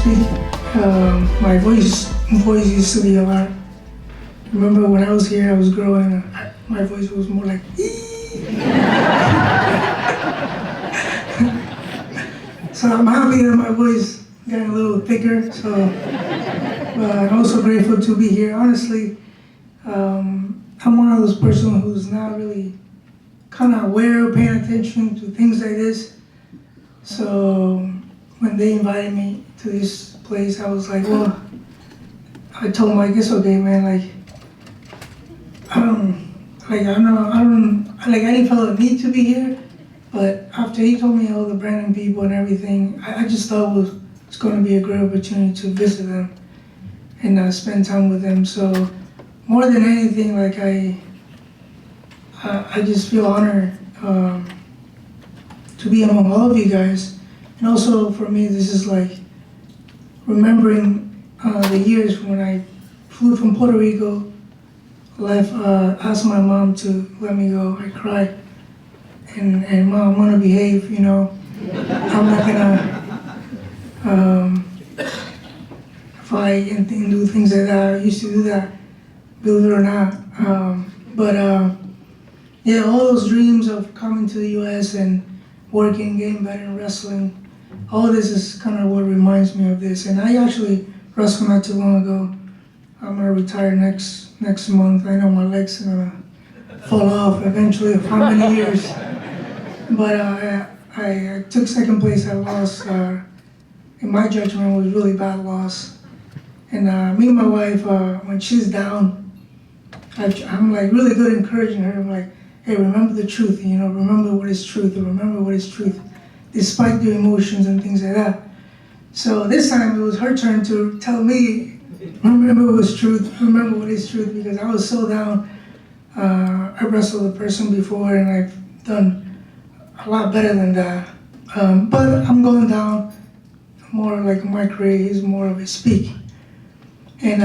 speak. My voice used to be a lot. Remember when I was here, I was growing. My voice was more like So I'm happy that my voice got a little thicker. So I'm also grateful to be here. Honestly, I'm one of those person who's not really kind of aware of paying attention to things like this. So when they invited me to this place, I was like, well, I told Mike, it's okay, man. I didn't feel the need to be here. But after he told me all the Brandon people and everything, I just thought it's going to be a great opportunity to visit them and spend time with them. So more than anything, I just feel honored to be among all of you guys. And also for me, this is like remembering the years when I flew from Puerto Rico, left, asked my mom to let me go. I cried. And Mom, I'm gonna behave, you know. I'm not gonna fight and do things like that. I used to do that, believe it or not. Yeah, all those dreams of coming to the U.S. and working, getting better in wrestling, all this is kind of what reminds me of this. And I actually wrestled not too long ago. I'm gonna retire next month. I know my legs are gonna fall off eventually. For how many years? But I took second place. I lost. In my judgment, was really bad loss. And me and my wife, when she's down, I'm like really good encouraging her. I'm like, hey, remember the truth. You know, remember what is truth. Remember what is truth, despite your emotions and things like that. So this time it was her turn to tell me, remember what is truth. Remember what is truth, because I was so down. I wrestled a person before, and I've done a lot better than that. But I'm going down more like my career is more of a speak. And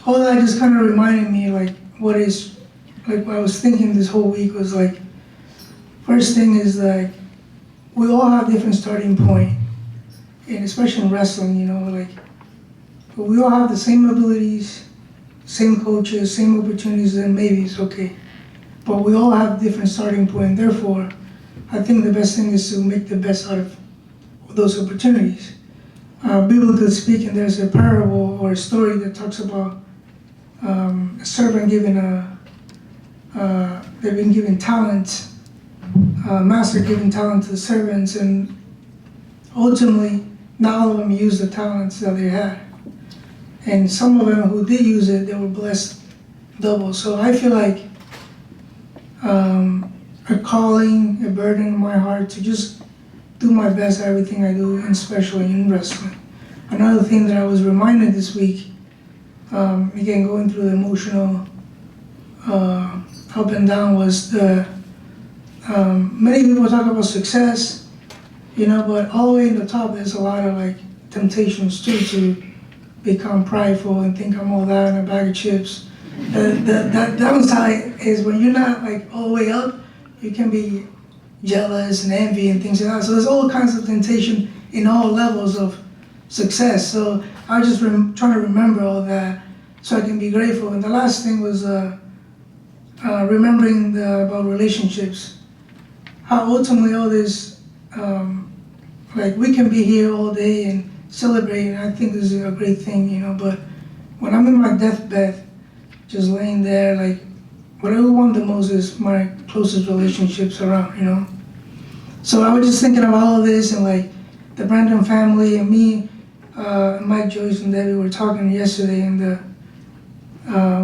all that just kind of reminded me what I was thinking this whole week was like, first thing is like, we all have different starting point, and especially in wrestling, you know, but we all have the same abilities, same coaches, same opportunities, and maybe it's okay. But we all have different starting point. Therefore, I think the best thing is to make the best out of those opportunities. Biblically speaking, there's a parable or a story that talks about a servant they've been given talent, master giving talent to the servants, and ultimately, not all of them used the talents that they had. And some of them who did use it, they were blessed double. So I feel like a calling, a burden in my heart to just do my best at everything I do, and especially in wrestling. Another thing that I was reminded this week, again, going through the emotional up and down, was many people talk about success, you know, but all the way in the top, there's a lot of temptations too to become prideful and think I'm all that in a bag of chips. The downside is when you're not all the way up, you can be jealous and envy and things like that. So there's all kinds of temptation in all levels of success. So I was just trying to remember all that so I can be grateful. And the last thing was remembering about relationships. How ultimately all this, we can be here all day and celebrate, and I think this is a great thing, you know, but when I'm in my deathbed, just laying there, what I want the most is my closest relationships around, you know. So I was just thinking of all of this, and the Brandon family and me, Mike, Joyce, and Debbie were talking yesterday, and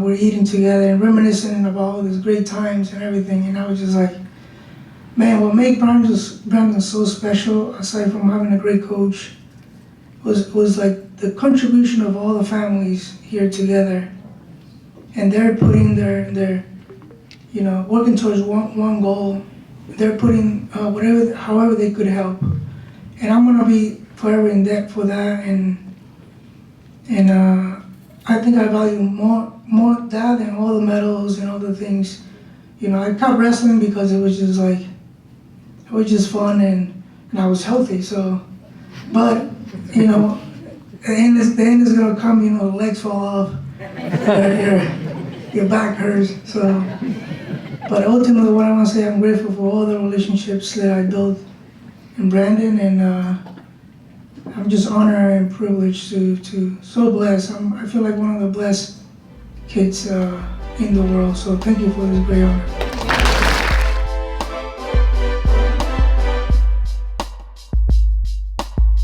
we're eating together and reminiscing about all these great times and everything, and I was just like, man, what made Brandon so special, aside from having a great coach, was the contribution of all the families here together. And they're putting their you know, working towards one goal. They're putting however they could help. And I'm gonna be forever in debt for that. And I think I value more that than all the medals and all the things. You know, I kept wrestling because it was just fun and I was healthy. So, but you know, the end is gonna come, you know, legs fall off, your back hurts, so. But ultimately, what I want to say, I'm grateful for all the relationships that I built in Brandon, and I'm just honored and privileged to so blessed. I feel like one of the blessed kids in the world. So thank you for this great honor.